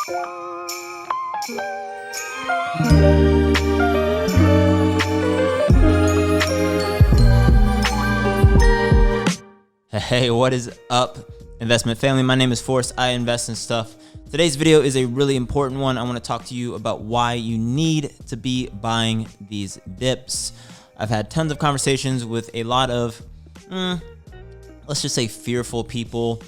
Hey, what is up, investment family? My name is Forrest. I invest in stuff. Today's video is a really important one. I want to talk to you about why you need to be buying these dips. I've had tons of conversations with a lot of, let's just say, fearful people,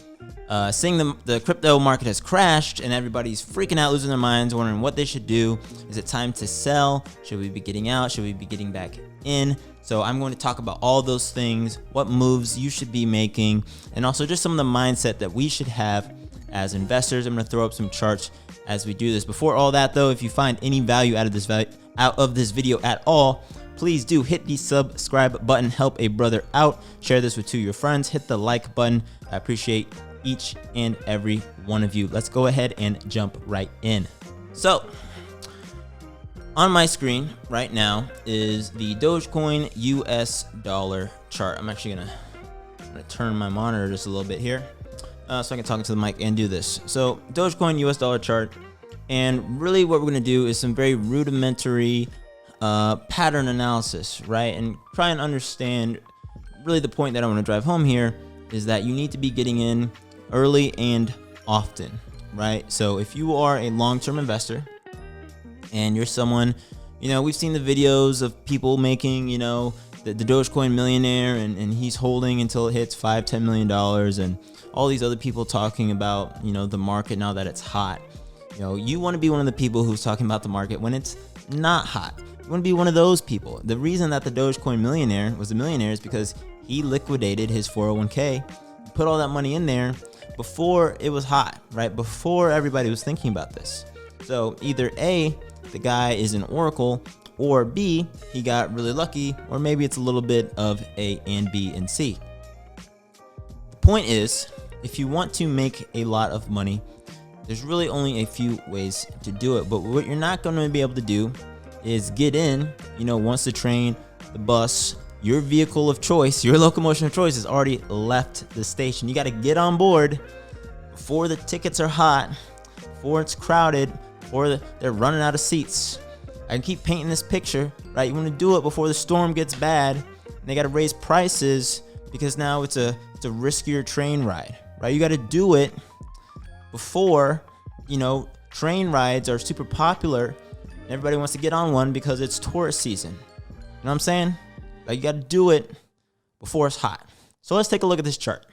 seeing the crypto market has crashed and everybody's freaking out, losing their minds, wondering what they should do. Is it time to sell? Should we be getting out? Should we be getting back in? So I'm going to talk about all those things, what moves you should be making, and also just some of the mindset that we should have as investors. I'm going to throw up some charts as we do this. Before all that, though, if you find any value out of this video at all, please do hit the subscribe button, help a brother out, share this with two of your friends, hit the like button. I appreciate each and every one of you. Let's go ahead and jump right in. So on my screen right now is the Dogecoin US dollar chart. I'm actually gonna turn my monitor just a little bit here so I can talk into the mic and do this. So Dogecoin US dollar chart, and really what we're gonna do is some very rudimentary pattern analysis, right? And try and understand really the point that I want to drive home here is that you need to be getting in early and often, right? So if you are a long-term investor and you're someone, we've seen the videos of people making, the Dogecoin millionaire, and he's holding until it hits $5-10 million, and all these other people talking about, the market now that it's hot. You want to be one of the people who's talking about the market when it's not hot. You want to be one of those people. The reason that the Dogecoin millionaire was a millionaire is because he liquidated his 401k, put all that money in there before it was hot, right? Before everybody was thinking about this. So either A, the guy is an oracle, or B, he got really lucky, or maybe it's a little bit of A and B and C. The point is, if you want to make a lot of money, there's really only a few ways to do it. But what you're not going to be able to do is get in, once the train, the bus, your vehicle of choice, your locomotion of choice has already left the station. You got to get on board before the tickets are hot, before it's crowded, before they're running out of seats. I can keep painting this picture, right? You want to do it before the storm gets bad, and they got to raise prices because now it's a riskier train ride, right? You got to do it before, train rides are super popular. Everybody wants to get on one because it's tourist season. You know what I'm saying? Like, you got to do it before it's hot. So let's take a look at this chart.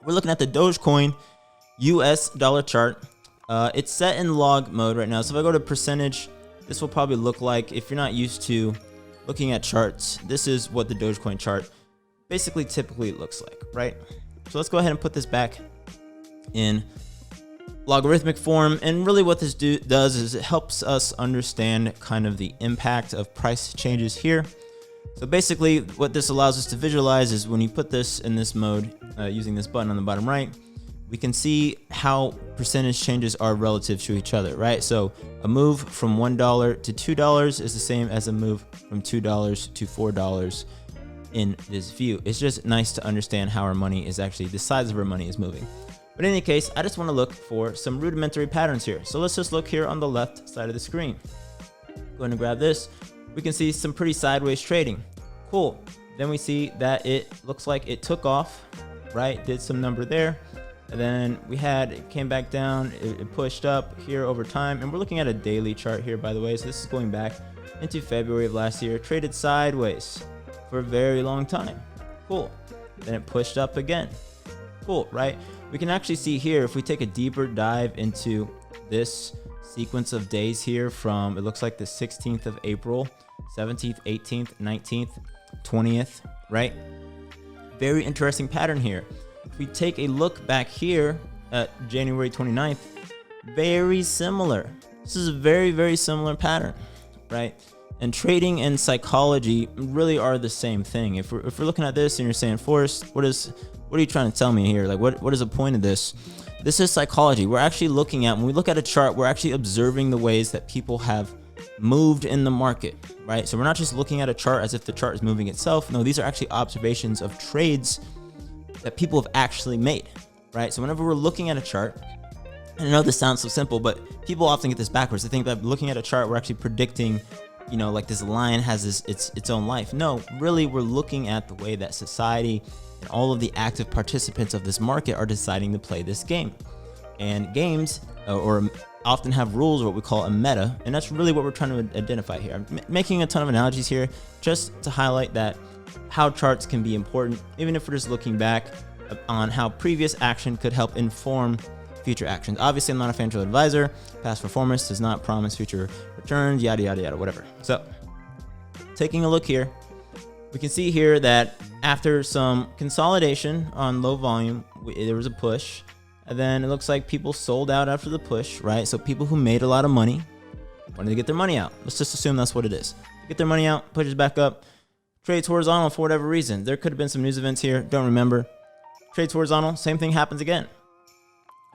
We're looking at the Dogecoin US dollar chart. It's set in log mode right now. So if I go to percentage, this will probably look like, if you're not used to looking at charts, this is what the Dogecoin chart basically typically looks like, right? So let's go ahead and put this back in logarithmic form. And really what this does is it helps us understand kind of the impact of price changes here. So basically what this allows us to visualize is when you put this in this mode, using this button on the bottom right, we can see how percentage changes are relative to each other, right? So a move from $1 to $2 is the same as a move from $2 to $4 in this view. It's just nice to understand how our money is actually, the size of our money is moving. But in any case, I just want to look for some rudimentary patterns here. So let's just look here on the left side of the screen. Go ahead and grab this. We can see some pretty sideways trading. Cool. Then we see that it looks like it took off, right? Did some number there. And then it came back down, it pushed up here over time. And we're looking at a daily chart here, by the way. So this is going back into February of last year. Traded sideways for a very long time. Cool. Then it pushed up again. Cool, right? We can actually see here, if we take a deeper dive into this sequence of days here from, it looks like the 16th of April, 17th, 18th, 19th, 20th, right? Very interesting pattern here. If we take a look back here at January 29th, very similar. This is a very, very similar pattern, right? And trading and psychology really are the same thing. If we're looking at this and you're saying, Forrest, what are you trying to tell me here? Like, what is the point of this? This is psychology. We're actually looking at, when we look at a chart, we're actually observing the ways that people have moved in the market, right? So we're not just looking at a chart as if the chart is moving itself. No, these are actually observations of trades that people have actually made, right? So whenever we're looking at a chart, And I know this sounds so simple, but people often get this backwards. They think that looking at a chart, we're actually predicting, like this line has its own life. No, really, we're looking at the way that society and all of the active participants of this market are deciding to play this game. And games or often have rules, or what we call a meta, and that's really what we're trying to identify here. I'm making a ton of analogies here just to highlight that how charts can be important, even if we're just looking back on how previous action could help inform future actions. Obviously, I'm not a financial advisor. Past performance does not promise future returns, yada, yada, yada, whatever. So taking a look here, we can see here that after some consolidation on low volume, there was a push. And then it looks like people sold out after the push, right? So people who made a lot of money wanted to get their money out. Let's just assume that's what it is. Get their money out, pushes back up, trades horizontal for whatever reason. There could have been some news events here, don't remember. Trades horizontal, same thing happens again.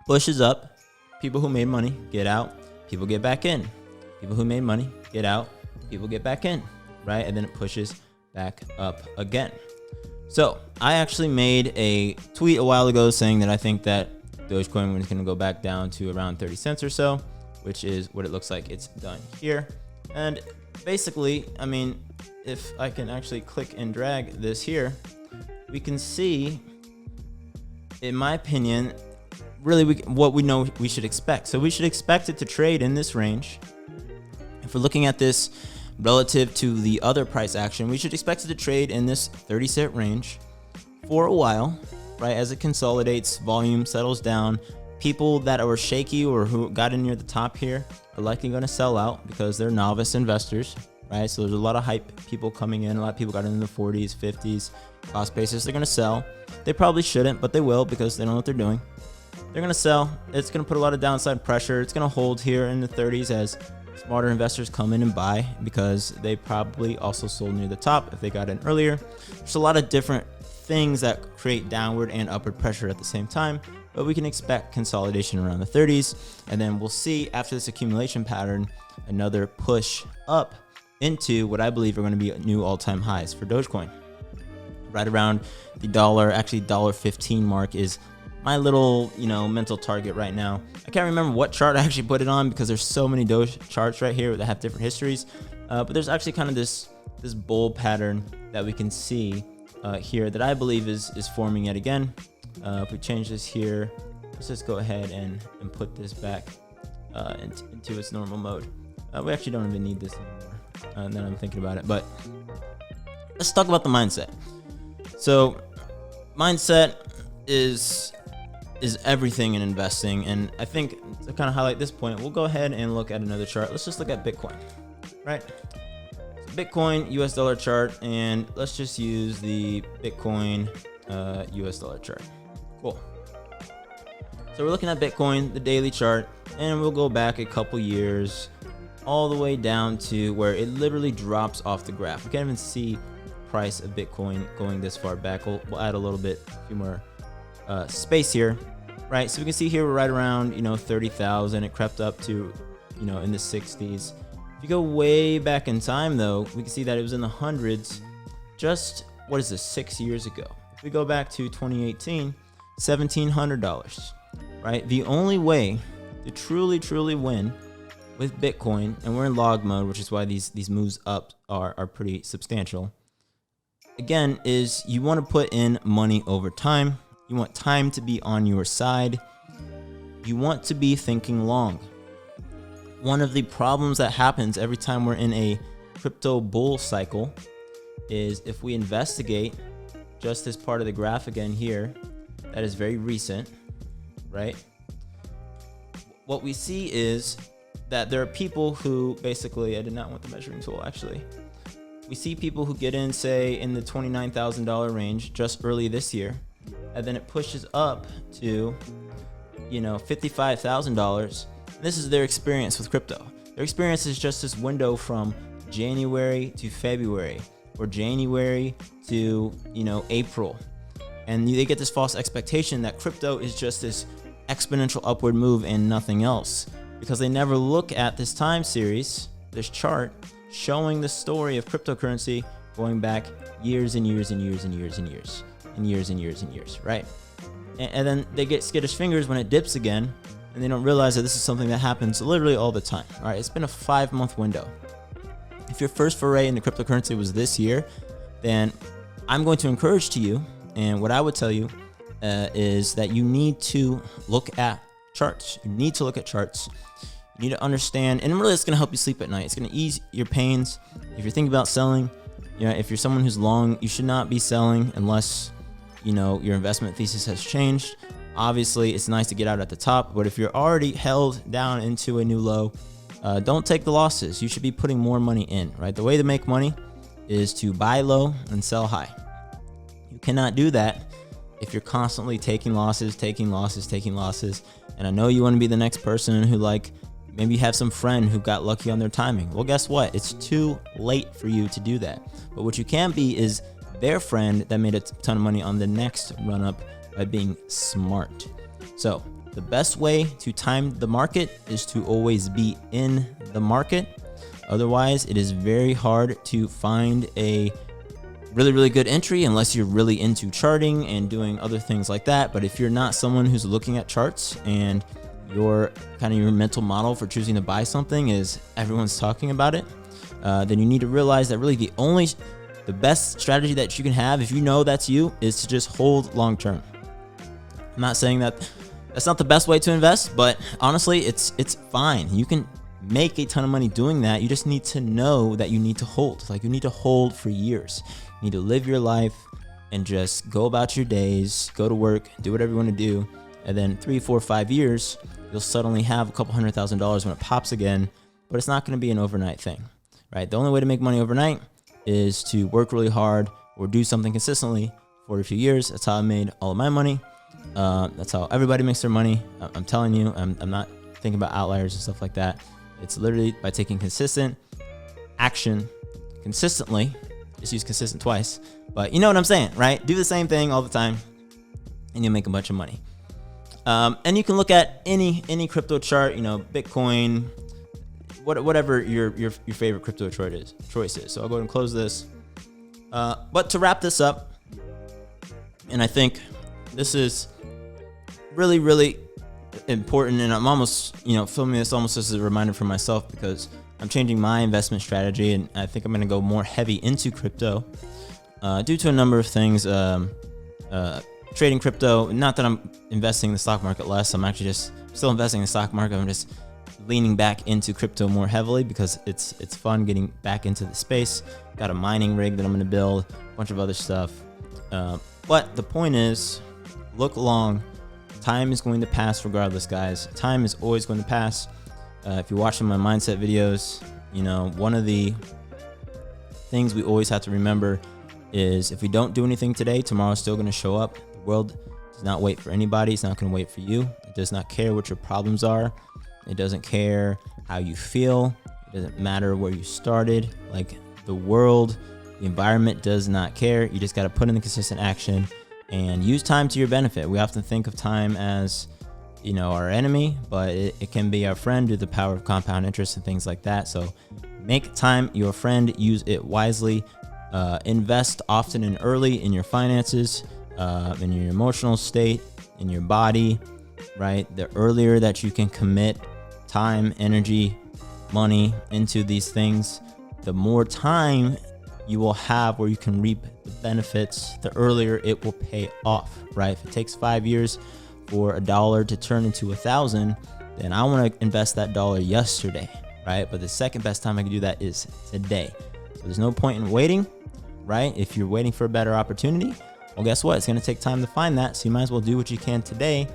Pushes up, people who made money get out, people get back in. People who made money get out, people get back in, right? And then it pushes back up again. So I actually made a tweet a while ago saying that I think that Dogecoin is going to go back down to around 30 cents or so, which is what it looks like it's done here. And basically, I mean, if I can actually click and drag this here, we can see, in my opinion, really what we know we should expect. So we should expect it to trade in this range. If we're looking at this relative to the other price action, we should expect it to trade in this 30-cent range for a while, right? As it consolidates, volume settles down. People that are shaky or who got in near the top here are likely going to sell out because they're novice investors, right? So there's a lot of hype people coming in. A lot of people got in the 40s, 50s, cost basis. They're going to sell. They probably shouldn't, but they will because they know what they're doing. They're going to sell. It's going to put a lot of downside pressure. It's going to hold here in the 30s as smarter investors come in and buy because they probably also sold near the top if they got in earlier. There's a lot of different things that create downward and upward pressure at the same time, but we can expect consolidation around the 30s, and then we'll see after this accumulation pattern another push up into what I believe are going to be new all-time highs for Dogecoin. Right around the $1.15 mark is my little mental target right now. I can't remember what chart I actually put it on because there's so many Doge charts right here that have different histories, but there's actually kind of this bull pattern that we can see here that I believe is forming yet again. If we change this here, let's just go ahead and put this back into its normal mode. We actually don't even need this anymore now I'm thinking about it, but let's talk about the mindset. So mindset is everything in investing, and I think to kind of highlight this point, we'll go ahead and look at another chart. Let's just look at Bitcoin, right? Bitcoin US dollar chart, and let's just use the Bitcoin US dollar chart. Cool. So we're looking at Bitcoin, the daily chart, and we'll go back a couple years all the way down to where it literally drops off the graph. We can't even see price of Bitcoin going this far back. We'll add a little bit, a few more space here, right? So we can see here we're right around 30,000. It crept up to in the 60s. If you go way back in time, though, we can see that it was in the hundreds just, 6 years ago. If we go back to 2018, $1,700, right? The only way to truly win with Bitcoin, and we're in log mode, which is why these moves up are pretty substantial, again, is you want to put in money over time. You want time to be on your side. You want to be thinking long. One of the problems that happens every time we're in a crypto bull cycle is if we investigate just this part of the graph again here, that is very recent, right? What we see is that there are people who basically, I did not want the measuring tool actually. We see people who get in, say, in the $29,000 range just early this year, and then it pushes up to, $55,000. This is their experience with crypto. Their experience is just this window from January to February, or January to, April. And they get this false expectation that crypto is just this exponential upward move and nothing else, because they never look at this time series, this chart, showing the story of cryptocurrency going back years and years and years and years and years and years and years and years, right? And then they get skittish fingers when it dips again, and and they don't realize that this is something that happens literally all the time. All right, it's been a 5-month window. If your first foray into cryptocurrency was this year, then I'm going to encourage to you, and what I would tell you is that you need to look at charts. You need to look at charts. You need to understand, and really it's going to help you sleep at night. It's going to ease your pains. If you're thinking about selling, if you're someone who's long, you should not be selling unless, your investment thesis has changed. Obviously, it's nice to get out at the top, but if you're already held down into a new low, don't take the losses. You should be putting more money in, right? The way to make money is to buy low and sell high. You cannot do that if you're constantly taking losses. And I know you want to be the next person who maybe you have some friend who got lucky on their timing. Well, guess what? It's too late for you to do that. But what you can be is their friend that made a ton of money on the next run up by being smart. So the best way to time the market is to always be in the market. Otherwise, it is very hard to find a really, really good entry unless you're really into charting and doing other things like that. But if you're not someone who's looking at charts and your mental model for choosing to buy something is everyone's talking about it, then you need to realize that really the best strategy that you can have, if you know that's you, is to just hold long term. I'm not saying that that's not the best way to invest, but honestly, it's fine. You can make a ton of money doing that. You just need to know that you need to hold. You need to hold for years. You need to live your life and just go about your days, go to work, do whatever you want to do. And then 3, 4, 5 years, you'll suddenly have a couple $100,000 when it pops again, but it's not going to be an overnight thing, right? The only way to make money overnight is to work really hard or do something consistently for a few years. That's how I made all of my money. That's how everybody makes their money. I'm telling you, I'm not thinking about outliers and stuff like that. It's literally by taking consistent action consistently. Just use consistent twice, but you know what I'm saying, right? Do the same thing all the time and you'll make a bunch of money. And you can look at any crypto chart, Bitcoin, whatever your favorite crypto choice is. So I'll go ahead and close this. But to wrap this up, and I think this is really, really important, and I'm almost, filming this almost as a reminder for myself because I'm changing my investment strategy, and I think I'm going to go more heavy into crypto due to a number of things. Trading crypto, not that I'm investing in the stock market less. I'm actually just still investing in the stock market. I'm just leaning back into crypto more heavily because it's fun getting back into the space. Got a mining rig that I'm going to build, a bunch of other stuff. But the point is, look long. Time is going to pass regardless, guys. Time is always going to pass. If you're watching my mindset videos, one of the things we always have to remember is if we don't do anything today, tomorrow's still going to show up. The world does not wait for anybody. It's not going to wait for you. It does not care what your problems are. It doesn't care how you feel. It doesn't matter where you started. The world, the environment does not care. You just got to put in the consistent action and use time to your benefit. We often think of time as, our enemy, but it can be our friend due to the power of compound interest and things like that. So make time your friend, use it wisely, invest often and early in your finances, in your emotional state, in your body, right? The earlier that you can commit time, energy, money into these things, the more time you will have where you can reap the benefits, the earlier it will pay off, right? If it takes 5 years for $1 to turn into 1,000, then I want to invest that dollar yesterday, right? But the second best time I can do that is today. So there's no point in waiting, right? If you're waiting for a better opportunity, well, guess what? It's going to take time to find that. So you might as well do what you can today.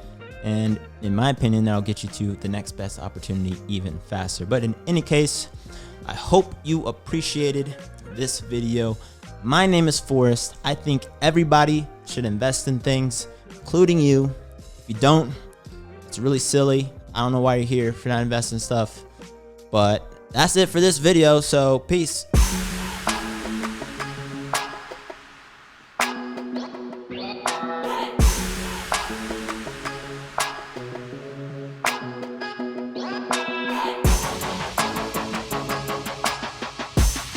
And in my opinion, that'll get you to the next best opportunity even faster. But in any case, I hope you appreciated this video. My name is Forrest. I think everybody should invest in things, including you. If you don't, it's really silly. I don't know why you're here if you're not investing in stuff. But that's it for this video. So peace.